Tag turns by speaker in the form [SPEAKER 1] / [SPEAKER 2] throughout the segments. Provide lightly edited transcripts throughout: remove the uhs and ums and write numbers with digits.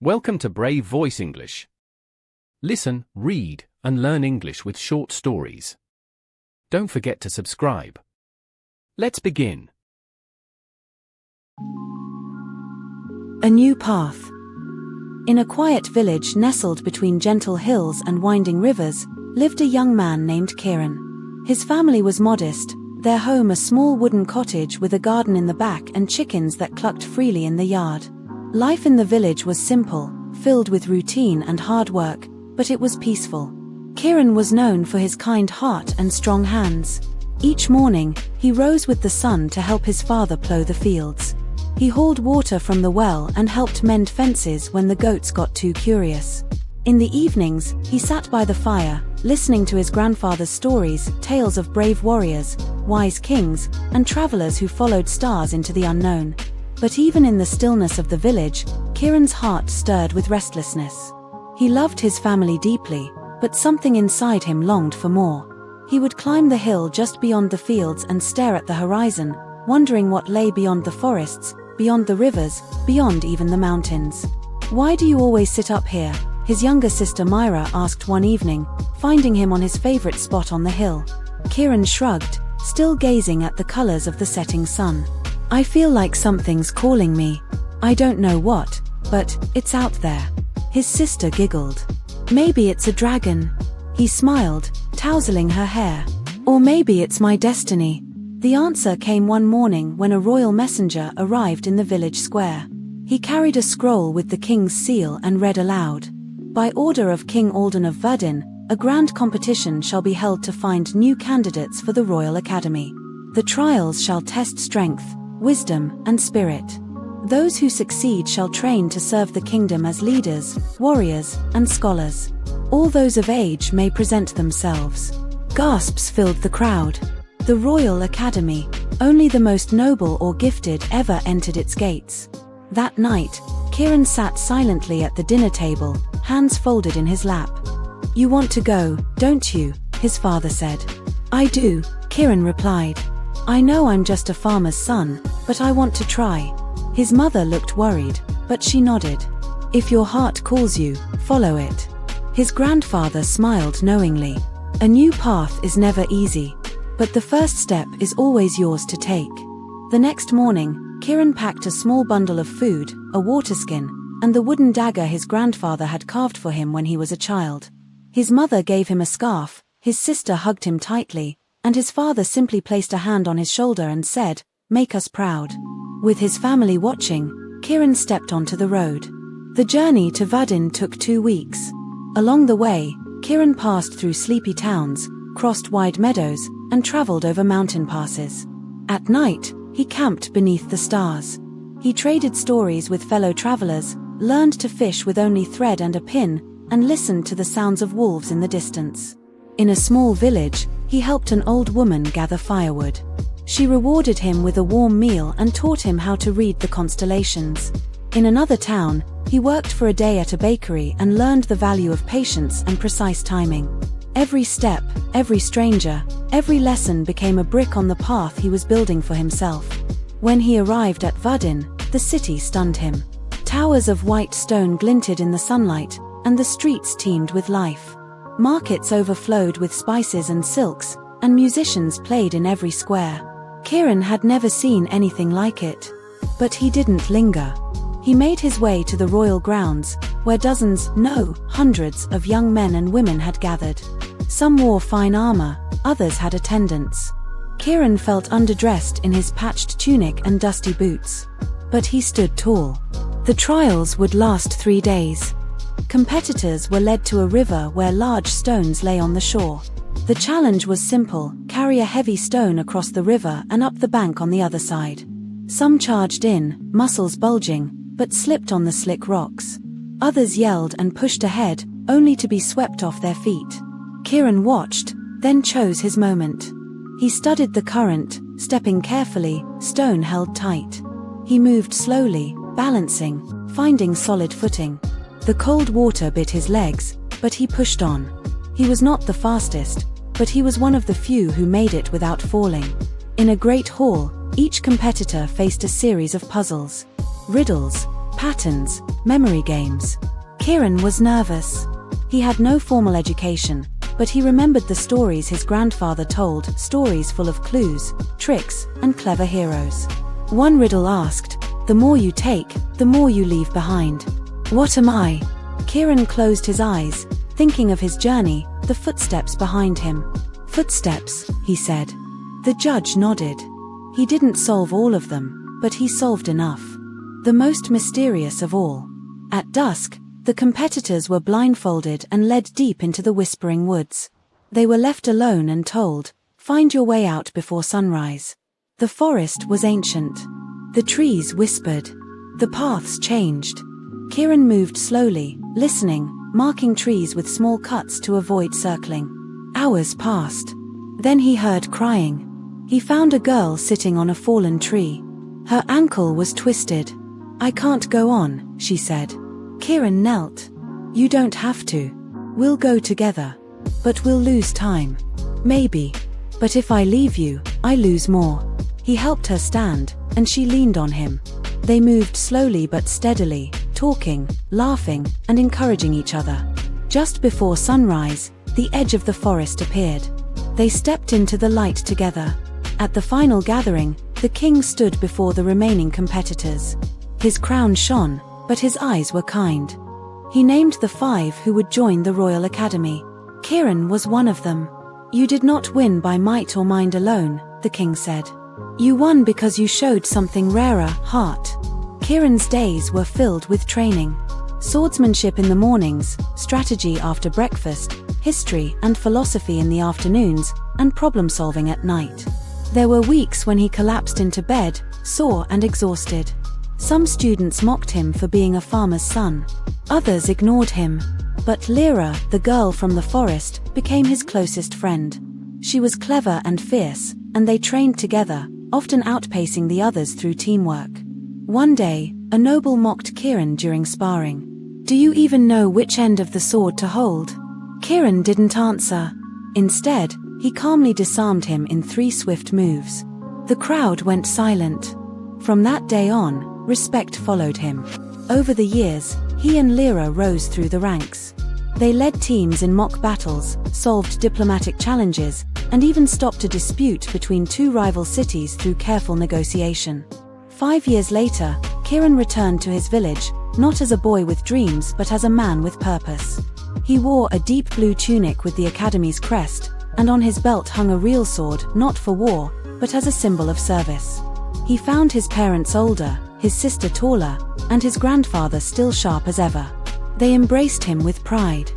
[SPEAKER 1] Welcome to Brave Voice English. Listen, read, and learn English with short stories. Don't forget to subscribe. Let's begin.
[SPEAKER 2] A new path. In a quiet village nestled between gentle hills and winding rivers, lived a young man named Kieran. His family was modest, their home a small wooden cottage with a garden in the back and chickens that clucked freely in the yard. Life in the village was simple, filled with routine and hard work, but it was peaceful. Kieran was known for his kind heart and strong hands. Each morning, he rose with the sun to help his father plough the fields. He hauled water from the well and helped mend fences when the goats got too curious. In the evenings, he sat by the fire, listening to his grandfather's stories, tales of brave warriors, wise kings, and travelers who followed stars into the unknown. But even in the stillness of the village, Kieran's heart stirred with restlessness. He loved his family deeply, but something inside him longed for more. He would climb the hill just beyond the fields and stare at the horizon, wondering what lay beyond the forests, beyond the rivers, beyond even the mountains. "Why do you always sit up here?" his younger sister Myra asked one evening, finding him on his favorite spot on the hill. Kieran shrugged, still gazing at the colors of the setting sun. "I feel like something's calling me. I don't know what, but it's out there." His sister giggled. "Maybe it's a dragon." He smiled, tousling her hair. "Or maybe it's my destiny." The answer came one morning when a royal messenger arrived in the village square. He carried a scroll with the king's seal and read aloud. "By order of King Alden of Verdin, a grand competition shall be held to find new candidates for the Royal Academy. The trials shall test strength, wisdom, and spirit. Those who succeed shall train to serve the kingdom as leaders, warriors, and scholars. All those of age may present themselves." Gasps filled the crowd. The Royal Academy, only the most noble or gifted ever entered its gates. That night, Kieran sat silently at the dinner table, hands folded in his lap. "You want to go, don't you?" his father said. "I do," Kieran replied. "I know I'm just a farmer's son, but I want to try." His mother looked worried, but she nodded. "If your heart calls you, follow it." His grandfather smiled knowingly. A new path is never easy, but the first step is always yours to take. The next morning, Kieran packed a small bundle of food, a water skin, and the wooden dagger his grandfather had carved for him when he was a child. His mother gave him a scarf, his sister hugged him tightly, and his father simply placed a hand on his shoulder and said, "Make us proud." With his family watching, Kieran stepped onto the road. The journey to Verdin took 2 weeks. Along the way, Kieran passed through sleepy towns, crossed wide meadows, and traveled over mountain passes. At night, he camped beneath the stars. He traded stories with fellow travelers, learned to fish with only thread and a pin, and listened to the sounds of wolves in the distance. In a small village, he helped an old woman gather firewood. She rewarded him with a warm meal and taught him how to read the constellations. In another town, he worked for a day at a bakery and learned the value of patience and precise timing. Every step, every stranger, every lesson became a brick on the path he was building for himself. When he arrived at Verdin, the city stunned him. Towers of white stone glinted in the sunlight, and the streets teemed with life. Markets overflowed with spices and silks, and musicians played in every square. Kieran had never seen anything like it. But he didn't linger. He made his way to the royal grounds, where dozens, no, hundreds of young men and women had gathered. Some wore fine armor, others had attendants. Kieran felt underdressed in his patched tunic and dusty boots. But he stood tall. The trials would last 3 days. Competitors were led to a river where large stones lay on the shore. The challenge was simple: carry a heavy stone across the river and up the bank on the other side. Some charged in, muscles bulging, but slipped on the slick rocks. Others yelled and pushed ahead, only to be swept off their feet. Kieran watched, then chose his moment. He studied the current, stepping carefully, stone held tight. He moved slowly, balancing, finding solid footing. The cold water bit his legs, but he pushed on. He was not the fastest, but he was one of the few who made it without falling. In a great hall, each competitor faced a series of puzzles. Riddles, patterns, memory games. Kieran was nervous. He had no formal education, but he remembered the stories his grandfather told, stories full of clues, tricks, and clever heroes. One riddle asked, "The more you take, the more you leave behind. What am I?" Kieran closed his eyes, thinking of his journey, the footsteps behind him. "Footsteps," he said. The judge nodded. He didn't solve all of them, but he solved enough. The most mysterious of all. At dusk, the competitors were blindfolded and led deep into the whispering woods. They were left alone and told, "Find your way out before sunrise." The forest was ancient. The trees whispered. The paths changed. Kieran moved slowly, listening, marking trees with small cuts to avoid circling. Hours passed. Then he heard crying. He found a girl sitting on a fallen tree. Her ankle was twisted. "I can't go on," she said. Kieran knelt. "You don't have to. We'll go together. But we'll lose time. Maybe. But if I leave you, I lose more." He helped her stand, and she leaned on him. They moved slowly but steadily, talking, laughing, and encouraging each other. Just before sunrise, the edge of the forest appeared. They stepped into the light together. At the final gathering, the king stood before the remaining competitors. His crown shone, but his eyes were kind. He named the 5 who would join the Royal Academy. Kieran was one of them. "You did not win by might or mind alone," the king said. "You won because you showed something rarer, heart." Kieran's days were filled with training. Swordsmanship in the mornings, strategy after breakfast, history and philosophy in the afternoons, and problem-solving at night. There were weeks when he collapsed into bed, sore and exhausted. Some students mocked him for being a farmer's son. Others ignored him. But Lyra, the girl from the forest, became his closest friend. She was clever and fierce, and they trained together, often outpacing the others through teamwork. One day, a noble mocked Kieran during sparring. "Do you even know which end of the sword to hold?" Kieran didn't answer. Instead, he calmly disarmed him in 3 swift moves. The crowd went silent. From that day on, respect followed him. Over the years, he and Lyra rose through the ranks. They led teams in mock battles, solved diplomatic challenges, and even stopped a dispute between 2 rival cities through careful negotiation. 5 years later, Kieran returned to his village, not as a boy with dreams but as a man with purpose. He wore a deep blue tunic with the Academy's crest, and on his belt hung a real sword, not for war, but as a symbol of service. He found his parents older, his sister taller, and his grandfather still sharp as ever. They embraced him with pride.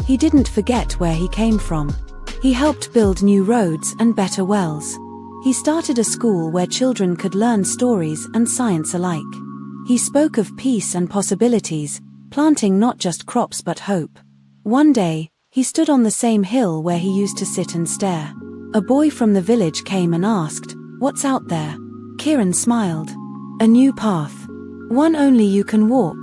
[SPEAKER 2] He didn't forget where he came from. He helped build new roads and better wells. He started a school where children could learn stories and science alike. He spoke of peace and possibilities, planting not just crops but hope. One day, he stood on the same hill where he used to sit and stare. A boy from the village came and asked, "What's out there?" Kieran smiled. "A new path. One only you can walk."